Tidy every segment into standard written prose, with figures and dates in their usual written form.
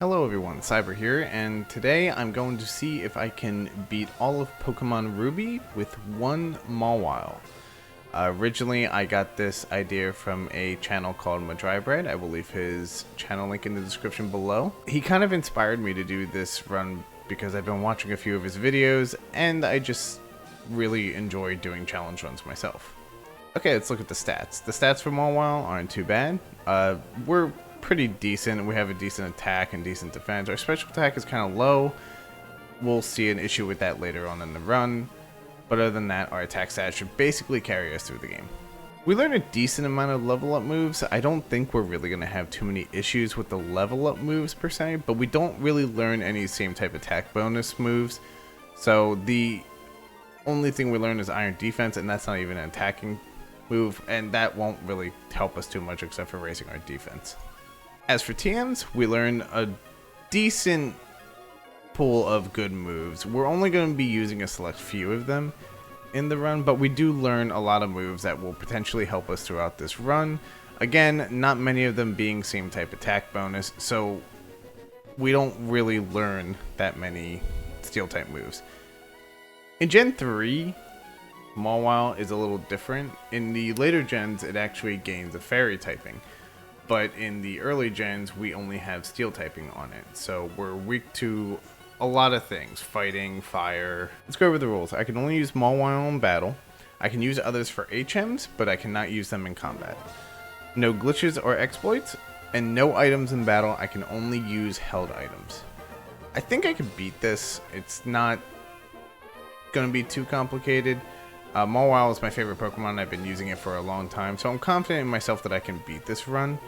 Hello everyone, Cyber here, and today I'm going to see if I can beat all of Pokemon Ruby with one Mawile. Originally, I got this idea from a channel called Madrybread. I will leave his channel link in the description below. He kind of inspired me to do this run because I've been watching a few of his videos, and I just really enjoy doing challenge runs myself. Okay, let's look at the stats. The stats for Mawile aren't too bad. We're pretty decent. We have a decent attack and decent defense. Our special attack is kind of low. We'll see an issue with that later on in the run. But other than that, our attack stats should basically carry us through the game. We learn a decent amount of level up moves. I don't think we're really going to have too many issues with the level up moves per se, but we don't really learn any same type attack bonus moves. So the only thing we learn is Iron Defense, and that's not even an attacking move, and that won't really help us too much except for raising our defense. As for TMs, we learn a decent pool of good moves. We're only going to be using a select few of them in the run, but we do learn a lot of moves that will potentially help us throughout this run. Again, not many of them being same type attack bonus, so we don't really learn that many steel type moves. In Gen 3, Mawile is a little different. In the later gens, it actually gains a fairy typing. But in the early gens, we only have steel typing on it. So we're weak to a lot of things. Fighting, fire. Let's go over the rules. I can only use Mawile in battle. I can use others for HMs, but I cannot use them in combat. No glitches or exploits, and no items in battle. I can only use held items. I think I could beat this. It's not going to be too complicated. Mawile is my favorite Pokemon. I've been using it for a long time, so I'm confident in myself that I can beat this run.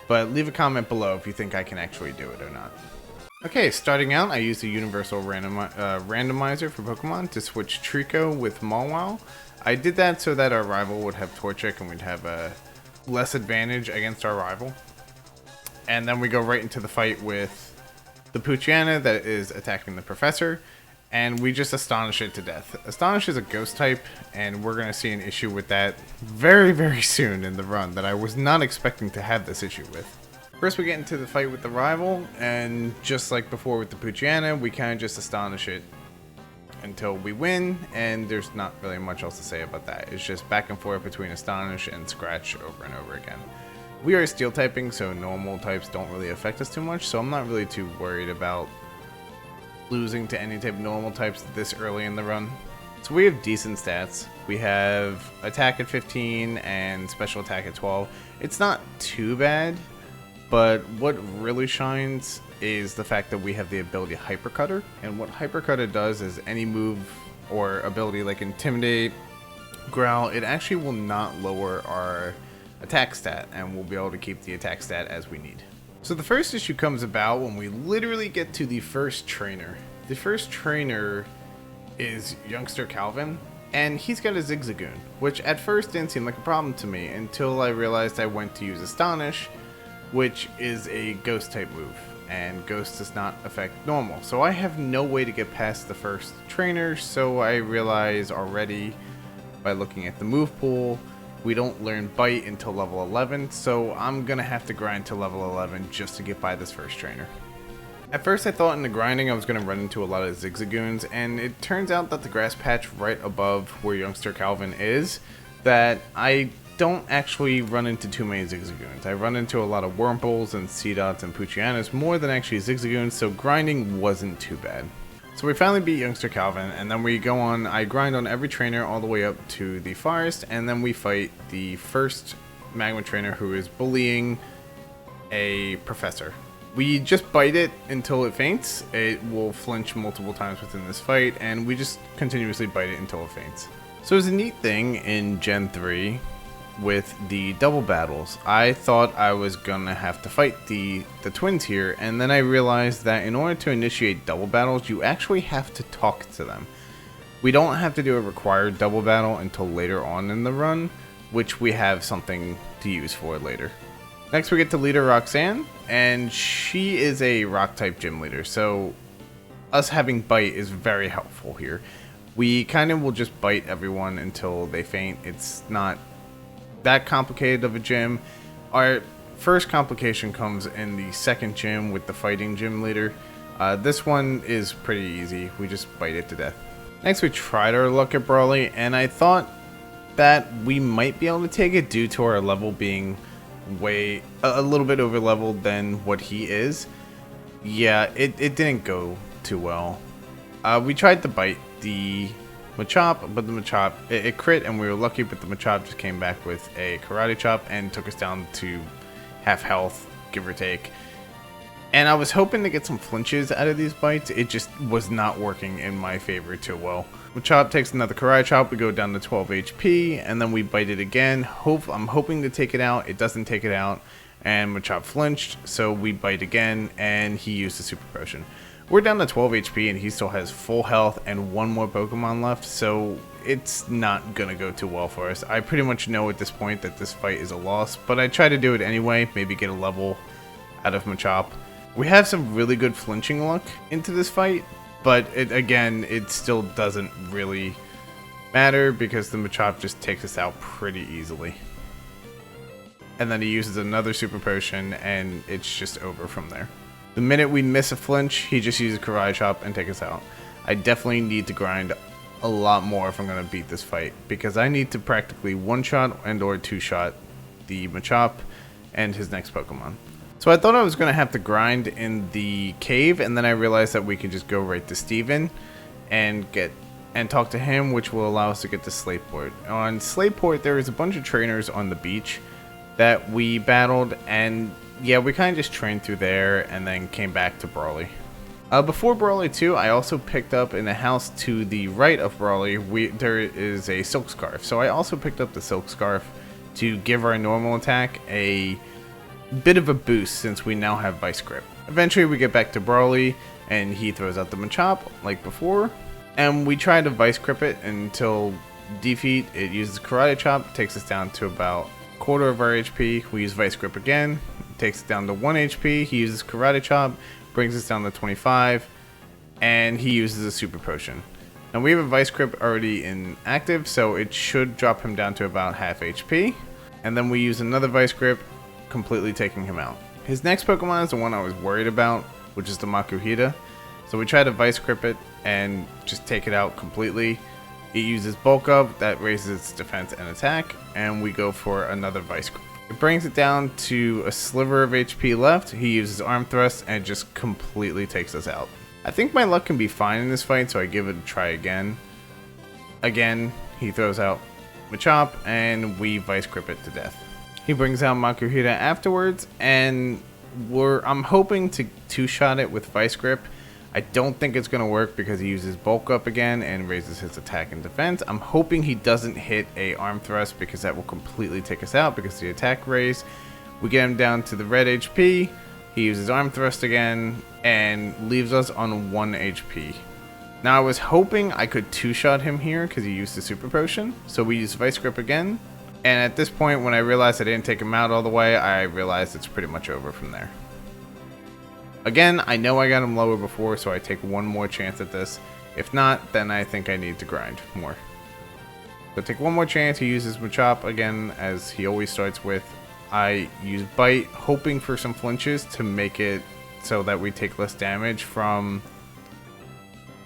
But leave a comment below if you think I can actually do it or not. Okay, starting out, I used the universal randomizer for Pokemon to switch Trico with Mawile. I did that so that our rival would have Torchic and we'd have a less advantage against our rival. And then we go right into the fight with the Poochyena that is attacking the Professor. And we just astonish it to death. Astonish is a ghost type, and we're going to see an issue with that very, very soon in the run that I was not expecting to have this issue with. First we get into the fight with the rival, and just like before with the Poochyena, we kind of just astonish it until we win, and there's not really much else to say about that. It's just back and forth between Astonish and Scratch over and over again. We are steel typing, so normal types don't really affect us too much, so I'm not really too worried about losing to any type of normal types this early in the run. So we have decent stats. We have attack at 15 and special attack at 12. It's not too bad, but what really shines is the fact that we have the ability Hypercutter. And what Hypercutter does is any move or ability like Intimidate, Growl, it actually will not lower our attack stat, and we'll be able to keep the attack stat as we need. So the first issue comes about when we literally get to the first trainer. The first trainer is youngster Calvin, and he's got a Zigzagoon, which at first didn't seem like a problem to me until I realized I went to use Astonish, which is a ghost type move, and ghost does not affect normal. So I have no way to get past the first trainer, so I realize already by looking at the move pool, we don't learn Bite until level 11, so I'm gonna have to grind to level 11 just to get by this first trainer. At first I thought in the grinding I was gonna run into a lot of Zigzagoons, and it turns out that the grass patch right above where youngster Calvin is, that I don't actually run into too many Zigzagoons. I run into a lot of Wurmples and Seedots and Poochyenas more than actually Zigzagoons, so grinding wasn't too bad. So we finally beat youngster Calvin, and then we go on, I grind on every trainer all the way up to the forest, and then we fight the first Magma trainer who is bullying a professor. We just bite it until it faints. It will flinch multiple times within this fight, and we just continuously bite it until it faints. So there's a neat thing in Gen 3 with the double battles. I thought I was gonna have to fight the twins here, and then I realized that in order to initiate double battles, you actually have to talk to them. We don't have to do a required double battle until later on in the run, which we have something to use for later. Next we get to leader Roxanne, and she is a rock type gym leader, so us having bite is very helpful here. We kind of will just bite everyone until they faint. It's not that complicated of a gym. Our First complication comes in the second gym with the fighting gym leader. This one is pretty easy. We just bite it to death. Next, we tried our luck at Brawly, and I thought that we might be able to take it due to our level being a little bit over leveled than what he is. Yeah, it didn't go too well. We tried to bite the Machop, but the Machop, it crit and we were lucky, but the Machop just came back with a karate chop and took us down to half health, give or take. And I was hoping to get some flinches out of these bites. It just was not working in my favor too well. Machop takes another karate chop, we go down to 12 HP, and then we bite it again. I'm hoping to take it out. It doesn't take it out, and Machop flinched, so we bite again, and he used the super potion. We're down to 12 HP, and he still has full health and one more Pokemon left, so it's not gonna go too well for us. I pretty much know at this point that this fight is a loss, but I try to do it anyway, maybe get a level out of Machop. We have some really good flinching luck into this fight, but it still doesn't really matter because the Machop just takes us out pretty easily. And then he uses another super potion and it's just over from there. The minute we miss a flinch, he just uses karate chop and take us out. I definitely need to grind a lot more if I'm going to beat this fight, because I need to practically one-shot and or two-shot the Machop and his next Pokemon. So I thought I was going to have to grind in the cave, and then I realized that we could just go right to Steven and talk to him, which will allow us to get to Slateport. On Slateport, there is a bunch of trainers on the beach that we battled, and yeah, we kind of just trained through there and then came back to Brawly. Before Brawly 2, I also picked up in a house to the right of Brawly, there is a Silk Scarf. So I also picked up the Silk Scarf to give our normal attack a bit of a boost since we now have Vice Grip. Eventually we get back to Brawly and he throws out the Machop like before. And we try to Vice Grip it until defeat. It uses Karate Chop, takes us down to about quarter of our HP. We use Vice Grip again, it takes it down to 1 HP. He uses Karate Chop, brings us down to 25, and he uses a Super Potion. Now we have a Vice Grip already inactive, so it should drop him down to about half HP. And then we use another Vice Grip, completely taking him out. His next Pokemon is the one I was worried about, which is the Makuhita. So we try to Vice Grip it and just take it out completely. It uses Bulk Up, that raises its defense and attack, and we go for another Vice Grip. It brings it down to a sliver of HP left. He uses Arm Thrust and just completely takes us out. I think my luck can be fine in this fight, so I give it a try again. Again, he throws out Machop, and we Vice Grip it to death. He brings out Makuhita afterwards, and I'm hoping to two-shot it with Vice Grip. I don't think it's going to work because he uses Bulk Up again and raises his attack and defense. I'm hoping he doesn't hit a Arm Thrust because that will completely take us out because the attack raise. We get him down to the red HP. He uses Arm Thrust again and leaves us on 1 HP. Now I was hoping I could two-shot him here because he used the Super Potion. So we use Vice Grip again. And at this point, when I realized I didn't take him out all the way, I realized it's pretty much over from there. Again, I know I got him lower before, so I take one more chance at this. If not, then I think I need to grind more. So take one more chance. He uses Machop again, as he always starts with. I use Bite, hoping for some flinches to make it so that we take less damage from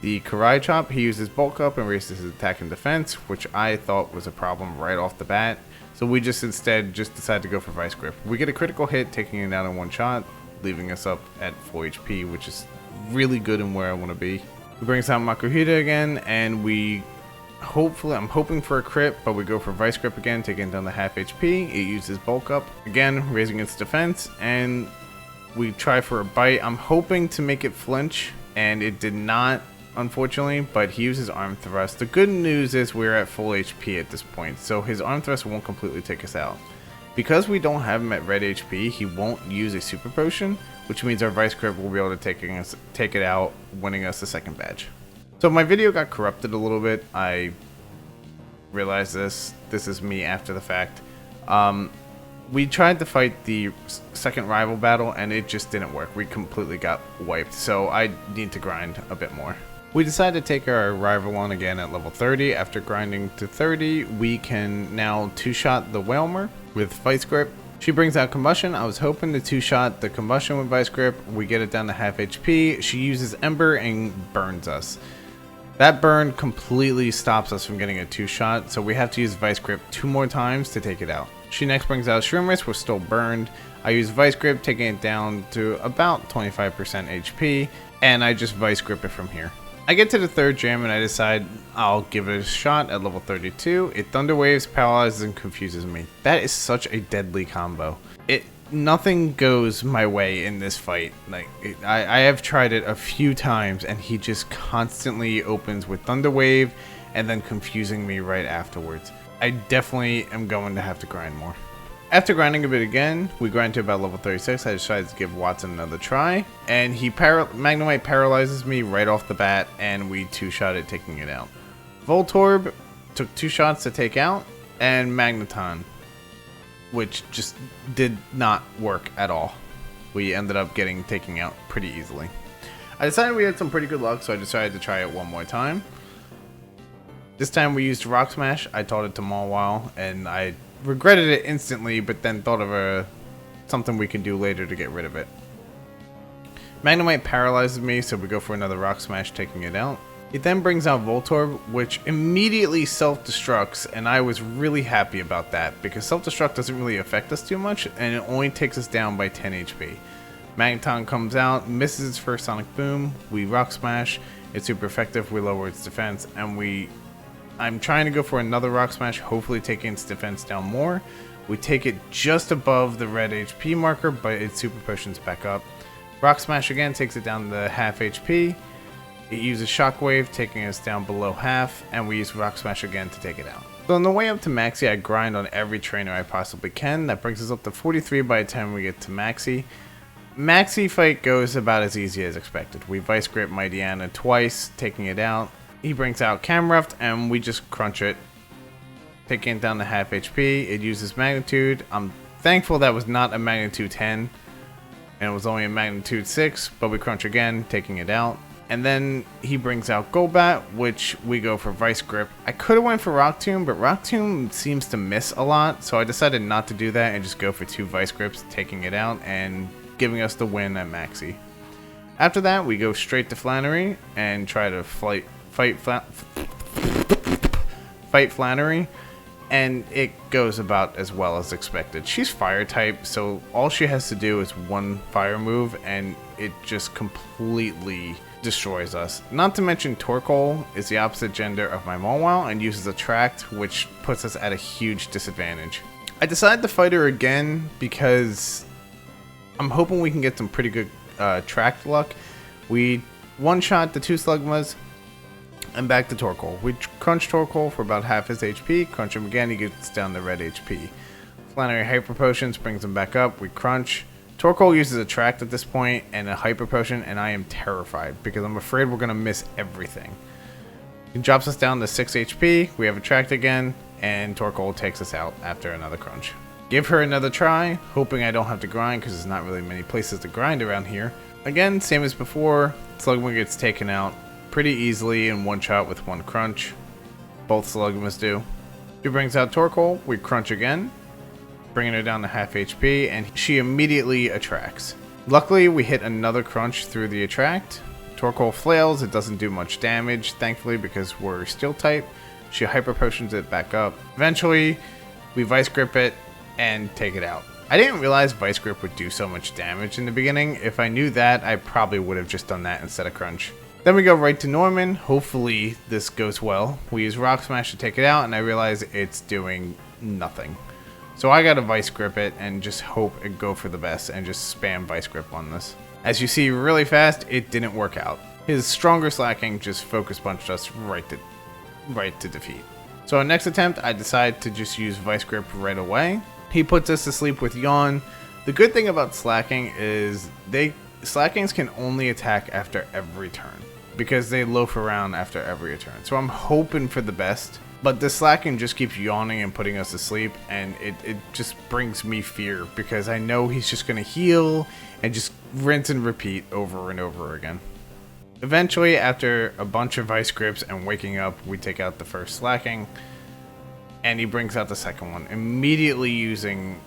the Karate Chop. He uses Bulk Up and raises his attack and defense, which I thought was a problem right off the bat. So we instead decide to go for Vice Grip. We get a critical hit, taking it down in one shot, leaving us up at 4 HP, which is really good and where I want to be. He brings out Makuhita again, and I'm hoping for a crit, but we go for Vice Grip again, taking it down to half HP. It uses Bulk Up again, raising its defense, and we try for a Bite. I'm hoping to make it flinch, and it did not, unfortunately, but he uses Arm Thrust. The good news is we're at full HP at this point, so his Arm Thrust won't completely take us out. Because we don't have him at red HP, he won't use a Super Potion, which means our Vice Grip will be able to take it out, winning us the second badge. So my video got corrupted a little bit. I realized this is me after the fact. We tried to fight the second rival battle and it just didn't work. We completely got wiped, so I need to grind a bit more. We decided to take our rival on again at level 30. After grinding to 30, we can now two-shot the Whalmer with Vice Grip, She brings out Combustion. I was hoping to two-shot the Combustion with Vice Grip. We get it down to half HP. She uses Ember and burns us. That burn completely stops us from getting a two-shot, so we have to use Vice Grip 2 more times to take it out. She next brings out Shroomers. We're still burned. I use Vice Grip, taking it down to about 25% HP, and I just Vice Grip it from here. I get to the third gym and I decide I'll give it a shot at level 32. It Thunder Waves, paralyzes, and confuses me. That is such a deadly combo. Nothing goes my way in this fight. I have tried it a few times and he just constantly opens with Thunder Wave and then confusing me right afterwards. I definitely am going to have to grind more. After grinding a bit again, we grind to about level 36. I decided to give Watson another try, and he Magnemite paralyzes me right off the bat, and we two-shot it, taking it out. Voltorb took 2 shots to take out, and Magneton, which just did not work at all. We ended up taking out pretty easily. I decided we had some pretty good luck, so I decided to try it one more time. This time we used Rock Smash. I taught it to Mawile, and I regretted it instantly, but then thought of something we can do later to get rid of it. Magnemite paralyzes me, so we go for another Rock Smash, taking it out. It then brings out Voltorb, which immediately self-destructs, and I was really happy about that, because self-destruct doesn't really affect us too much, and it only takes us down by 10 HP. Magneton comes out, misses its first Sonic Boom, we Rock Smash, it's super effective, we lower its defense, and I'm trying to go for another Rock Smash, hopefully taking its defense down more. We take it just above the red HP marker, but it Super Potions back up. Rock Smash again takes it down to half HP. It uses Shockwave, taking us down below half, and we use Rock Smash again to take it out. So on the way up to Maxi, I grind on every trainer I possibly can. That brings us up to 43 by the time we get to Maxi. Maxi fight goes about as easy as expected. We Vice Grip Mightyena twice, taking it out. He brings out Camruft, and we just crunch it, taking it down to half HP. It uses Magnitude. I'm thankful that was not a Magnitude 10, and it was only a Magnitude 6, but we crunch again, taking it out. And then he brings out Golbat, which we go for Vice Grip. I could have went for Rock Tomb, but Rock Tomb seems to miss a lot, so I decided not to do that and just go for 2 Vice Grips, taking it out and giving us the win at Maxi. After that, we go straight to Flannery and try to fight Flannery, and it goes about as well as expected. She's fire type, so all she has to do is one fire move and it just completely destroys us. Not to mention Torkoal is the opposite gender of my Mawile and uses Attract, which puts us at a huge disadvantage. I decided to fight her again because I'm hoping we can get some pretty good tracked luck. We one-shot the 2 Slugmas, and back to Torkoal. We crunch Torkoal for about half his HP, crunch him again, he gets down to red HP. Flannery Hyper Potions brings him back up, we crunch. Torkoal uses Attract at this point and a Hyper Potion, and I am terrified because I'm afraid we're going to miss everything. He drops us down to 6 HP, we have Attract again, and Torkoal takes us out after another crunch. Give her another try, hoping I don't have to grind because there's not really many places to grind around here. Again, same as before, Slugma gets taken out pretty easily in one shot with 1 crunch. Both Slugmas do. She brings out Torkoal, we crunch again, bringing her down to half HP, and she immediately attracts. Luckily, we hit another crunch through the Attract. Torkoal flails, it doesn't do much damage, thankfully, because we're Steel type. She Hyper Potions it back up. Eventually, we Vice Grip it and take it out. I didn't realize Vice Grip would do so much damage in the beginning. If I knew that, I probably would have just done that instead of crunch. Then we go right to Norman. Hopefully this goes well. We use Rock Smash to take it out, and I realize it's doing nothing. So I gotta Vice Grip it and just hope and go for the best and just spam Vice Grip on this. As you see really fast, it didn't work out. His stronger slacking just Focus Punched us right to defeat. So our next attempt, I decide to just use Vice Grip right away. He puts us to sleep with Yawn. The good thing about slacking is slackings can only attack after every turn, because they loaf around after every turn. So I'm hoping for the best, but the slacking just keeps yawning and putting us to sleep, and it just brings me fear, because I know he's just going to heal and just rinse and repeat over and over again. Eventually, after a bunch of Vice Grips and waking up, we take out the first slacking, and he brings out the second one, immediately using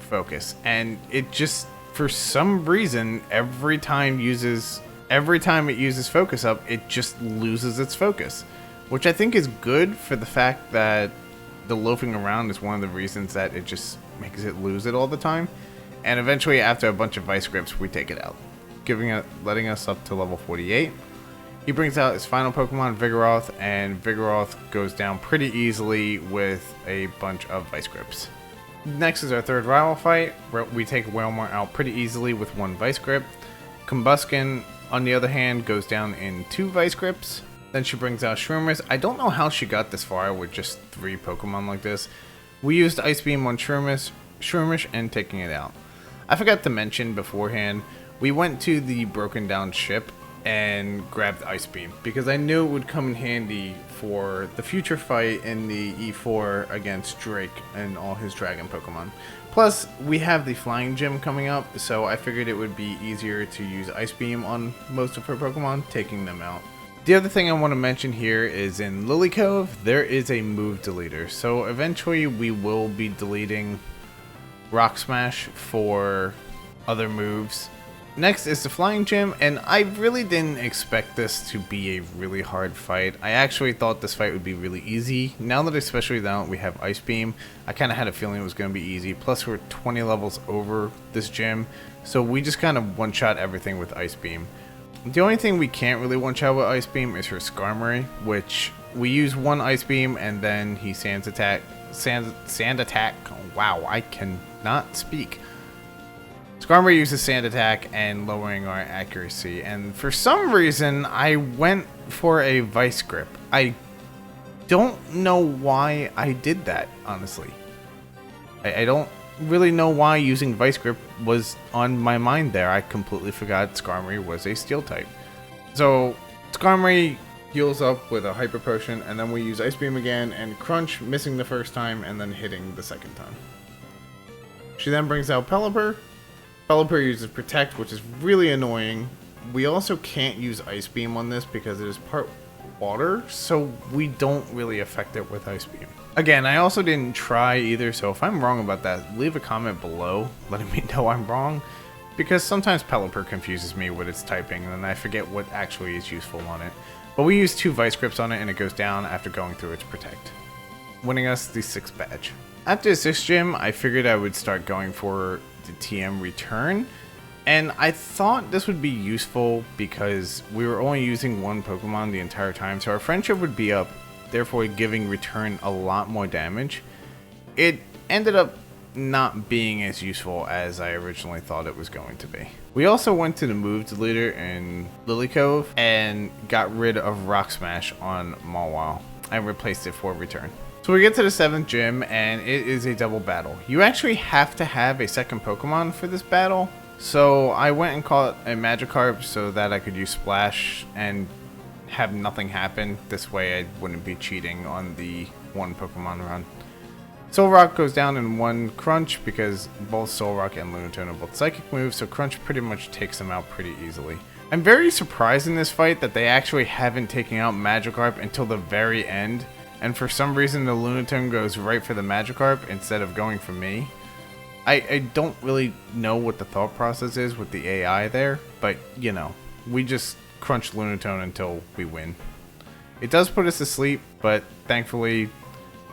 focus, and it just, for some reason, every time it uses focus up, it just loses its focus, which I think is good for the fact that the loafing around is one of the reasons that it just makes it lose it all the time. And eventually, after a bunch of vice grips, we take it out, letting us up to level 48. He brings out his final Pokemon, Vigoroth, and Vigoroth goes down pretty easily with a bunch of vice grips. Next is our third rival fight, where we take Wailmer out pretty easily with one vice grip. Combuskin, on the other hand, goes down in 2 vice grips. Then she brings out Shroomish. I don't know how she got this far with just 3 Pokemon like this. We used Ice Beam on Shroomish and taking it out. I forgot to mention beforehand, we went to the broken down ship and grabbed Ice Beam because I knew it would come in handy for the future fight in the E4 against Drake and all his dragon Pokemon. Plus, we have the Flying Gym coming up, so I figured it would be easier to use Ice Beam on most of her Pokemon, taking them out. The other thing I want to mention here is in Lily Cove, there is a move deleter, so eventually we will be deleting Rock Smash for other moves. Next is the Flying Gym, and I really didn't expect this to be a really hard fight. I actually thought this fight would be really easy. Now that we have Ice Beam, I kind of had a feeling it was going to be easy. Plus we're 20 levels over this gym, so we just kind of one-shot everything with Ice Beam. The only thing we can't really one-shot with Ice Beam is her Skarmory, which we use one Ice Beam and then he Sand Attack. Wow, I cannot speak. Skarmory uses Sand Attack and lowering our accuracy, and for some reason I went for a Vice Grip. I don't know why I did that, honestly. I don't really know why using Vice Grip was on my mind there. I completely forgot Skarmory was a Steel type. So Skarmory heals up with a Hyper Potion, and then we use Ice Beam again and Crunch, missing the first time and then hitting the second time. She then brings out Pelipper. Pelipper uses Protect, which is really annoying. We also can't use Ice Beam on this because it is part water, so we don't really affect it with Ice Beam. Again, I also didn't try either, so if I'm wrong about that, leave a comment below letting me know I'm wrong, because sometimes Pelipper confuses me with its typing and I forget what actually is useful on it. But we use 2 Vice Grips on it and it goes down after going through its Protect, winning us the 6th badge. After the 6th gym, I figured I would start going for the TM return, and I thought this would be useful because we were only using one Pokemon the entire time, so our friendship would be up, therefore giving return a lot more damage. It ended up not being as useful as I originally thought it was going to be. We also went to the move deleter in Lily Cove and got rid of Rock Smash on Mawile and replaced it for return. So we get to the 7th gym, and it is a double battle. You actually have to have a second Pokemon for this battle. So I went and caught a Magikarp so that I could use Splash and have nothing happen. This way I wouldn't be cheating on the one Pokemon run. Solrock goes down in 1 Crunch because both Solrock and Lunatone are both Psychic moves, so Crunch pretty much takes them out pretty easily. I'm very surprised in this fight that they actually haven't taken out Magikarp until the very end. And for some reason the Lunatone goes right for the Magikarp instead of going for me. I don't really know what the thought process is with the AI there, but you know, we just crunch Lunatone until we win. It does put us to sleep, but thankfully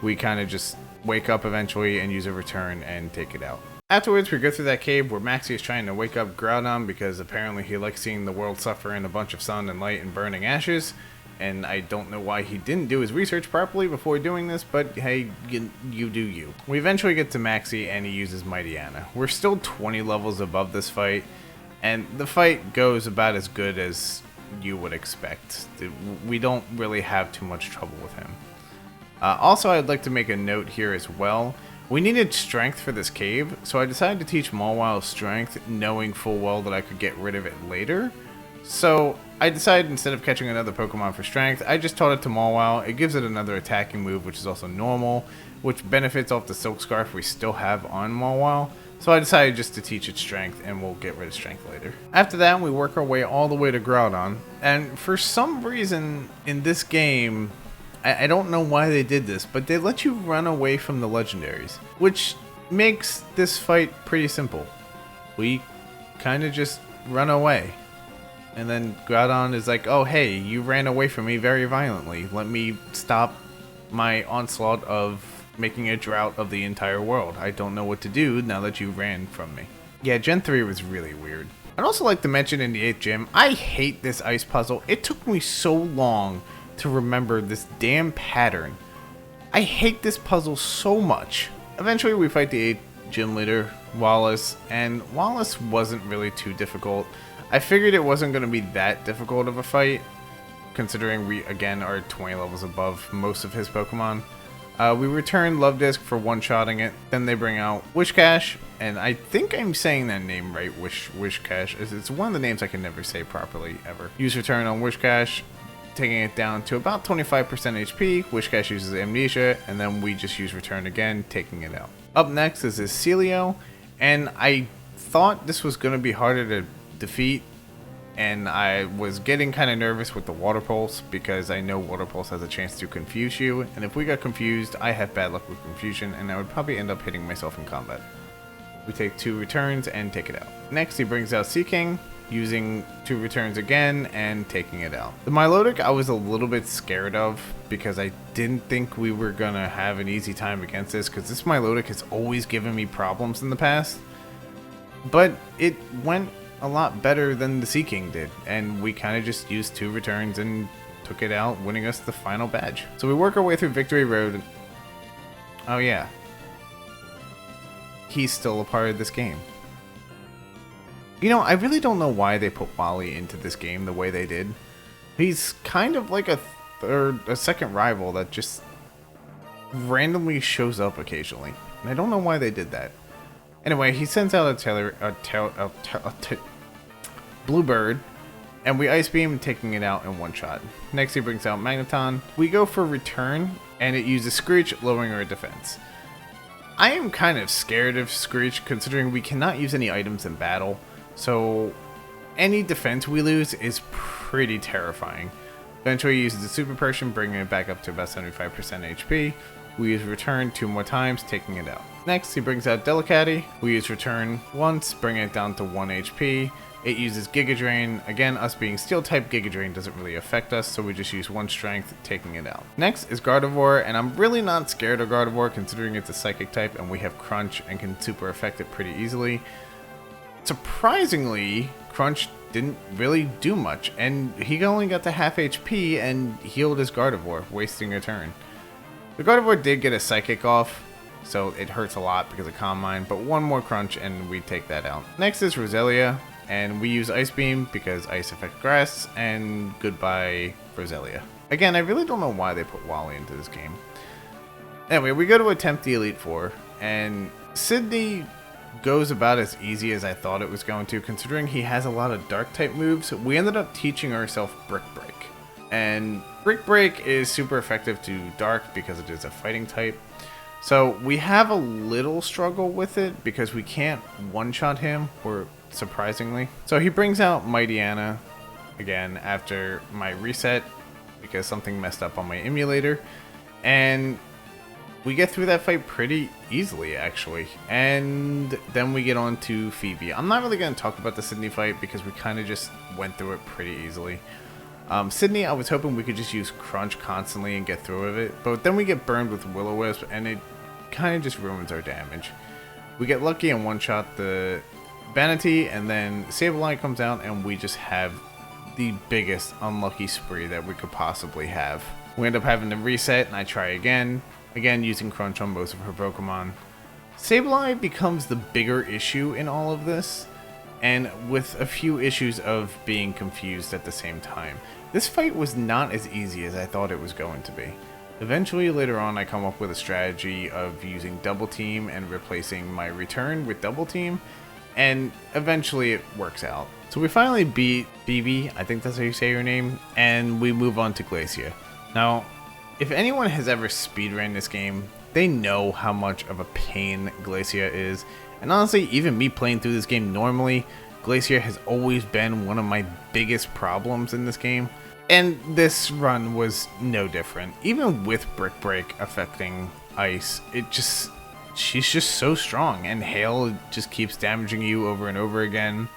we kind of just wake up eventually and use a return and take it out. Afterwards we go through that cave where Maxie is trying to wake up Groudon because apparently he likes seeing the world suffer in a bunch of sun and light and burning ashes. And I don't know why he didn't do his research properly before doing this, but hey, you do you. We eventually get to Maxie and he uses Mighty Anna. We're still 20 levels above this fight, and the fight goes about as good as you would expect. We don't really have too much trouble with him. Also, I'd like to make a note here as well. We needed strength for this cave, so I decided to teach Mawile strength, knowing full well that I could get rid of it later. So I decided instead of catching another Pokemon for strength, I just taught it to Mawile. It gives it another attacking move, which is also normal, which benefits off the Silk Scarf we still have on Mawile. So I decided just to teach it strength, and we'll get rid of strength later. After that, we work our way all the way to Groudon, and for some reason in this game, I don't know why they did this, but they let you run away from the legendaries, which makes this fight pretty simple. We kind of just run away. And then Groudon is like, oh hey, you ran away from me very violently. Let me stop my onslaught of making a drought of the entire world. I don't know what to do now that you ran from me. Yeah, Gen 3 was really weird. I'd also like to mention in the 8th gym, I hate this ice puzzle. It took me so long to remember this damn pattern. I hate this puzzle so much. Eventually we fight the 8th gym leader, Wallace, and Wallace wasn't really too difficult. I figured it wasn't going to be that difficult of a fight, considering we, again, are 20 levels above most of his Pokemon. We return Love Disc for one-shotting it. Then they bring out Wishcash, and I think I'm saying that name right, Wishcash. It's one of the names I can never say properly, ever. Use Return on Wishcash, taking it down to about 25% HP. Wishcash uses Amnesia, and then we just use Return again, taking it out. Up next is this Celio, and I thought this was going to be harder to defeat, and I was getting kind of nervous with the Water Pulse because I know Water Pulse has a chance to confuse you, and if we got confused, I have bad luck with confusion, and I would probably end up hitting myself in combat. We take 2 returns and take it out. Next, he brings out Seaking, using 2 returns again and taking it out. The Milotic I was a little bit scared of because I didn't think we were gonna have an easy time against this, because this Milotic has always given me problems in the past, but it went a lot better than the Sea King did, and we kind of just used 2 returns and took it out, winning us the final badge. So we work our way through Victory Road. Oh yeah, he's still a part of this game. You know, I really don't know why they put Wally into this game the way they did. He's kind of like a second rival that just randomly shows up occasionally, and I don't know why they did that. Anyway, he sends out a Bluebird, and we Ice Beam, taking it out in one shot. Next, he brings out Magneton. We go for Return, and it uses Screech, lowering our defense. I am kind of scared of Screech, considering we cannot use any items in battle, so any defense we lose is pretty terrifying. Eventually, he uses the Super Potion, bringing it back up to about 75% HP. We use Return 2 more times, taking it out. Next, he brings out Delicati. We use Return once, bringing it down to 1 HP. It uses Giga Drain. Again, us being Steel type, Giga Drain doesn't really affect us, so we just use 1 Strength, taking it out. Next is Gardevoir, and I'm really not scared of Gardevoir, considering it's a Psychic type, and we have Crunch and can super affect it pretty easily. Surprisingly, Crunch didn't really do much, and he only got to half HP and healed his Gardevoir, wasting a turn. The Gardevoir did get a Psychic off, so it hurts a lot because of Calm Mind, but 1 more Crunch and we take that out. Next is Roselia, and we use Ice Beam because Ice affects grass, and goodbye Roselia. Again, I really don't know why they put Wally into this game. Anyway, we go to attempt the Elite Four, and Sydney goes about as easy as I thought it was going to, considering he has a lot of Dark type moves. We ended up teaching ourselves Brick Break, and Brick Break is super effective to Dark because it is a fighting type. So we have a little struggle with it because we can't one-shot him, or surprisingly. So he brings out Mightyena again after my reset because something messed up on my emulator, and we get through that fight pretty easily, actually. And then we get on to Phoebe. I'm not really going to talk about the Sydney fight because we kind of just went through it pretty easily. Sydney, I was hoping we could just use Crunch constantly and get through with it, but then we get burned with Will-O-Wisp, and it kind of just ruins our damage. We get lucky and one-shot the Vanity, and then Sableye comes out, and we just have the biggest unlucky spree that we could possibly have. We end up having to reset, and I try again using Crunch on most of her Pokemon. Sableye becomes the bigger issue in all of this, and with a few issues of being confused at the same time. This fight was not as easy as I thought it was going to be. Eventually, later on, I come up with a strategy of using Double Team and replacing my Return with Double Team, and eventually it works out. So we finally beat Phoebe, I think that's how you say her name, and we move on to Glacia. Now, if anyone has ever speedrun this game, they know how much of a pain Glacia is, and honestly, even me playing through this game normally, Glacier has always been one of my biggest problems in this game. And this run was no different. Even with Brick Break affecting Ice, she's just so strong, and Hail just keeps damaging you over and over again.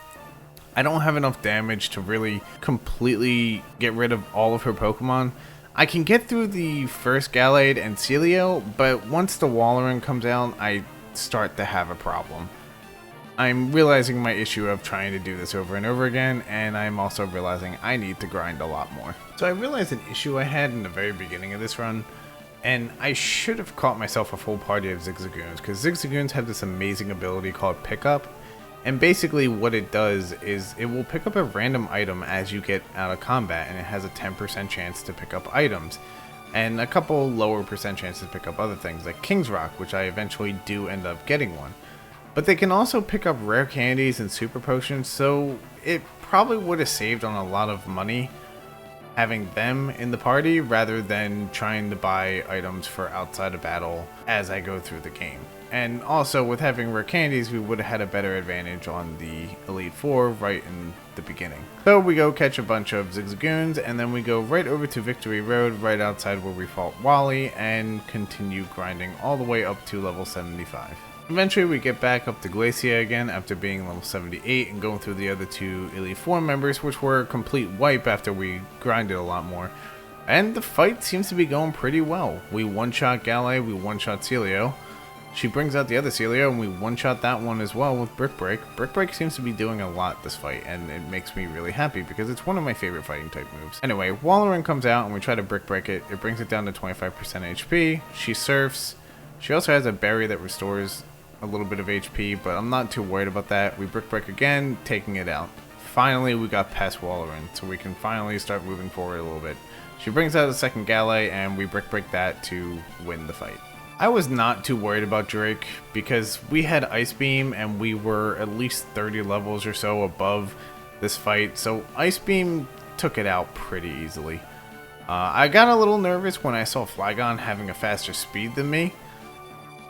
I don't have enough damage to really completely get rid of all of her Pokemon. I can get through the first Gallade and Celio, but once the Walrein comes out, I start to have a problem. I'm realizing my issue of trying to do this over and over again, and I'm also realizing I need to grind a lot more. So I realized an issue I had in the very beginning of this run, and I should have caught myself a full party of Zigzagoons, because Zigzagoons have this amazing ability called Pickup, and basically what it does is it will pick up a random item as you get out of combat, and it has a 10% chance to pick up items, and a couple lower percent chances to pick up other things, like King's Rock, which I eventually do end up getting one. But they can also pick up rare candies and super potions, so it probably would have saved on a lot of money having them in the party rather than trying to buy items for outside of battle as I go through the game. And also with having rare candies, we would have had a better advantage on the Elite Four right in the beginning. So we go catch a bunch of Zigzagoons, and then we go right over to Victory Road right outside where we fought Wally and continue grinding all the way up to level 75. Eventually we get back up to Glacia again after being level 78 and going through the other two Elite Four members, which were a complete wipe after we grinded a lot more. And the fight seems to be going pretty well. We one-shot Gallade, we one-shot Celio. She brings out the other Celio and we one-shot that one as well with Brick Break. Brick Break seems to be doing a lot this fight, and it makes me really happy because it's one of my favorite fighting type moves. Anyway, Walrein comes out and we try to Brick Break it. It brings it down to 25% HP. She surfs. She also has a berry that restores a little bit of HP, but I'm not too worried about that. We Brick Break again, taking it out. Finally, we got past Walrein, so we can finally start moving forward a little bit. She brings out a second Gallade, and we Brick Break that to win the fight. I was not too worried about Drake because we had Ice Beam, and we were at least 30 levels or so above this fight, so Ice Beam took it out pretty easily. I got a little nervous when I saw Flygon having a faster speed than me,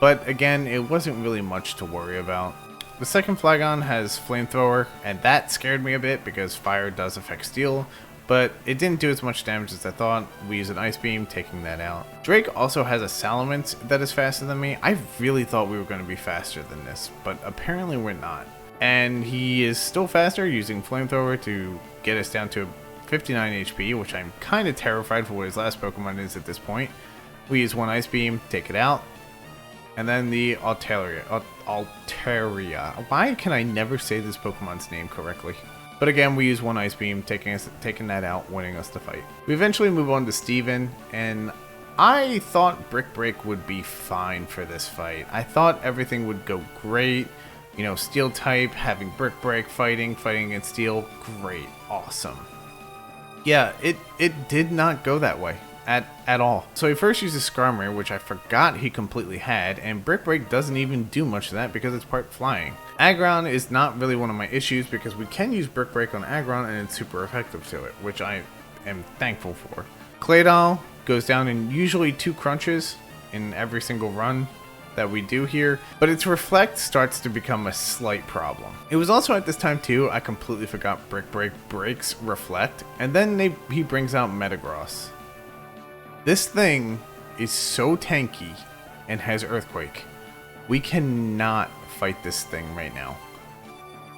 but again, it wasn't really much to worry about. The second Flygon has Flamethrower, and that scared me a bit because fire does affect steel, but it didn't do as much damage as I thought. We use an Ice Beam, taking that out. Drake also has a Salamence that is faster than me. I really thought we were going to be faster than this, but apparently we're not. And he is still faster, using Flamethrower to get us down to 59 HP, which I'm kind of terrified for what his last Pokemon is at this point. We use one Ice Beam, take it out. And then the Altaria. Why can I never say this Pokemon's name correctly? But again, we use one Ice Beam, taking that out, winning us the fight. We eventually move on to Steven, and I thought Brick Break would be fine for this fight. I thought everything would go great. You know, Steel type, having Brick Break, fighting against Steel, great, awesome. Yeah, it did not go that way. At all. So he first uses Skarmory, which I forgot he completely had, and Brick Break doesn't even do much of that because it's part flying. Aggron is not really one of my issues because we can use Brick Break on Aggron and it's super effective to it, which I am thankful for. Claydol goes down in usually 2 crunches in every single run that we do here, but its Reflect starts to become a slight problem. It was also at this time too, I completely forgot Brick Break breaks Reflect, and then he brings out Metagross. This thing is so tanky and has Earthquake. We cannot fight this thing right now.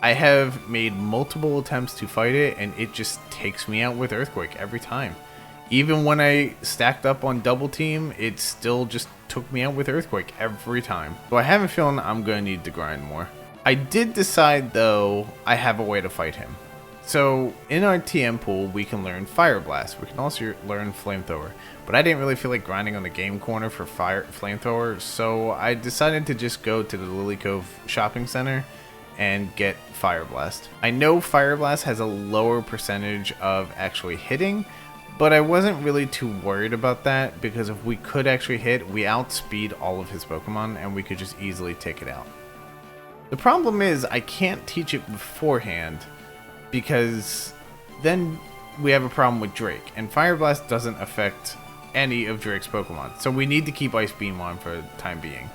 I have made multiple attempts to fight it and it just takes me out with Earthquake every time. Even when I stacked up on Double Team, it still just took me out with Earthquake every time. So I have a feeling I'm going to need to grind more. I did decide though I have a way to fight him. So in our TM pool, we can learn Fire Blast. We can also learn Flamethrower. But I didn't really feel like grinding on the game corner for Flamethrower, so I decided to just go to the Lily Cove shopping center and get Fire Blast. I know Fire Blast has a lower percentage of actually hitting, but I wasn't really too worried about that because if we could actually hit, we outspeed all of his Pokemon and we could just easily take it out. The problem is I can't teach it beforehand because then we have a problem with Drake, and Fire Blast doesn't affect any of Drake's Pokemon, so we need to keep Ice Beam on for the time being.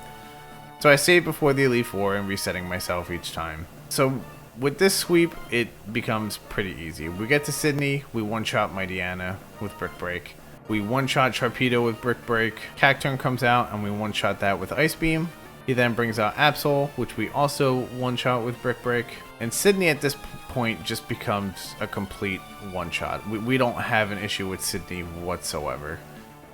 So I save before the Elite Four and resetting myself each time. So with this sweep, it becomes pretty easy. We get to Sydney, we one-shot Mightyena with Brick Break. We one-shot Sharpedo with Brick Break. Cacturne comes out and we one-shot that with Ice Beam. He then brings out Absol, which we also one-shot with Brick Break. And Sydney at this point just becomes a complete one-shot. We don't have an issue with Sydney whatsoever.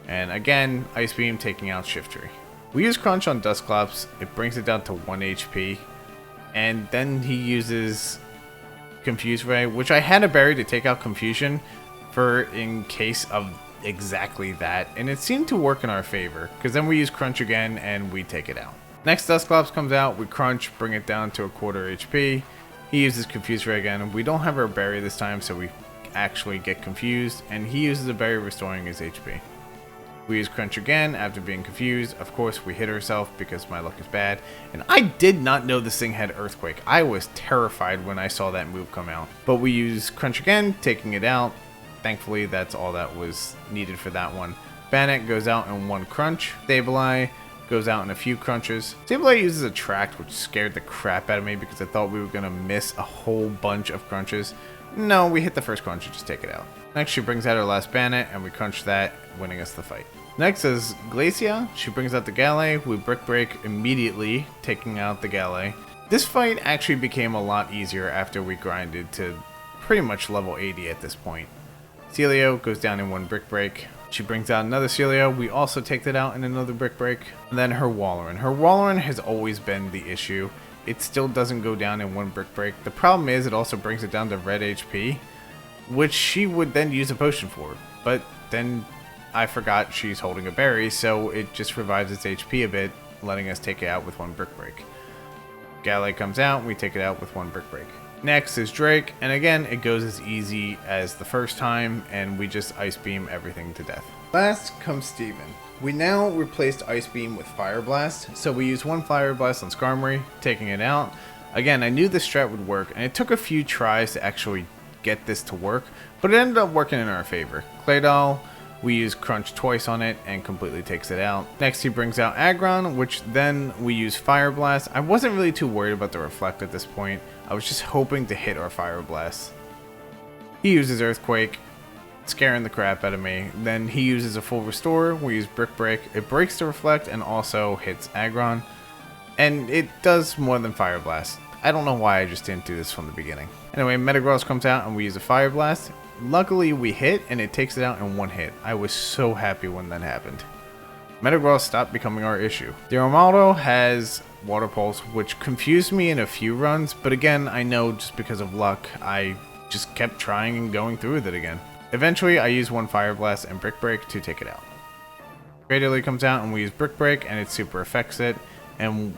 And again, Ice Beam taking out Shiftry. We use Crunch on Dusclops, it brings it down to 1 HP. And then he uses Confuse Ray, which I had a berry to take out Confusion for in case of exactly that. And it seemed to work in our favor, because then we use Crunch again and we take it out. Next Dusclops comes out, we Crunch, bring it down to 1/4 HP. He uses Confuse Ray again. We don't have our berry this time, so we actually get confused. And he uses a berry restoring his HP. We use Crunch again after being confused. Of course, we hit ourselves because my luck is bad. And I did not know this thing had Earthquake. I was terrified when I saw that move come out. But we use Crunch again, taking it out. Thankfully, that's all that was needed for that one. Bannock goes out in 1 Crunch. Sableye goes out in a few crunches. Sableye uses Attract, which scared the crap out of me because I thought we were going to miss a whole bunch of crunches. No, we hit the first crunch and just take it out. Next, she brings out her last Bannock, and we crunch that, winning us the fight. Next is Glacia. She brings out the Galley. We Brick Break immediately, taking out the Galley. This fight actually became a lot easier after we grinded to pretty much level 80 at this point. Celio goes down in 1 Brick Break. She brings out another Celio. We also take that out in another Brick Break. And then her Walrein. Her Walrein has always been the issue. It still doesn't go down in 1 Brick Break. The problem is it also brings it down to red HP, which she would then use a potion for. But then I forgot she's holding a berry, so it just revives its HP a bit, letting us take it out with 1 Brick Break. Galley comes out, we take it out with 1 Brick Break. Next is Drake, and again, it goes as easy as the first time, and we just Ice Beam everything to death. Last comes Steven. We now replaced Ice Beam with Fire Blast, so we use 1 Fire Blast on Skarmory, taking it out. Again, I knew this strat would work, and it took a few tries to actually get this to work, but it ended up working in our favor. Claydol, we use Crunch twice on it and completely takes it out. Next he brings out Aggron, which then we use Fire Blast. I wasn't really too worried about the Reflect at this point. I was just hoping to hit our Fire Blast. He uses Earthquake, scaring the crap out of me. Then he uses a full Restore. We use Brick Break. It breaks the Reflect and also hits Aggron. And it does more than Fire Blast. I don't know why I just didn't do this from the beginning. Anyway, Metagross comes out and we use a Fire Blast. Luckily we hit and it takes it out in 1 hit. I was so happy when that happened. Metagross stopped becoming our issue. The Armaldo has Water Pulse, which confused me in a few runs, but again, I know just because of luck, I just kept trying and going through with it again. Eventually, I use 1 Fire Blast and Brick Break to take it out. Cradily comes out and we use Brick Break and it super affects it, and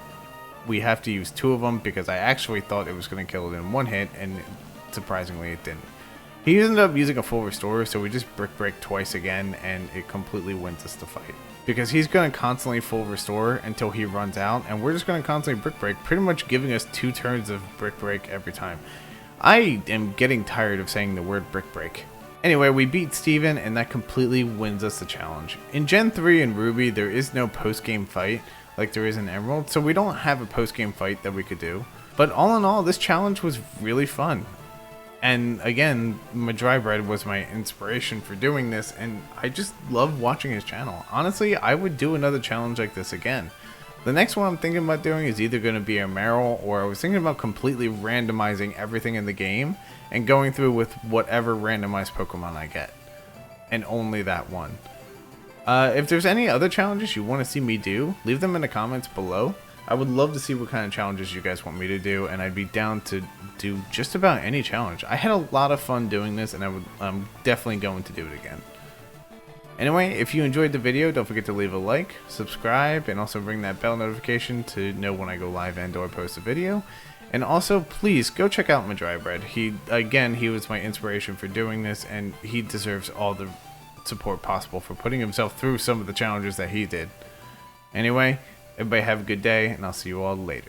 we have to use 2 of them because I actually thought it was going to kill it in 1 hit, and surprisingly it didn't. He ended up using a full Restore, so we just Brick Break twice again, and it completely wins us the fight. Because he's going to constantly full Restore until he runs out, and we're just going to constantly Brick Break, pretty much giving us 2 turns of Brick Break every time. I am getting tired of saying the word Brick Break. Anyway, we beat Steven, and that completely wins us the challenge. In Gen 3 and Ruby, there is no post-game fight like there is in Emerald, so we don't have a post-game fight that we could do. But all in all, this challenge was really fun. And again, Madrybread was my inspiration for doing this, and I just love watching his channel. Honestly, I would do another challenge like this again. The next one I'm thinking about doing is either going to be a Meryl, or I was thinking about completely randomizing everything in the game and going through with whatever randomized Pokemon I get. And only that one. If there's any other challenges you want to see me do, leave them in the comments below. I would love to see what kind of challenges you guys want me to do, and I'd be down to do just about any challenge. I had a lot of fun doing this, and I'm definitely going to do it again. Anyway, if you enjoyed the video, don't forget to leave a like, subscribe, and also ring that bell notification to know when I go live and or post a video. And also, please go check out Madrybread. He was my inspiration for doing this, and he deserves all the support possible for putting himself through some of the challenges that he did. Anyway, everybody have a good day, and I'll see you all later.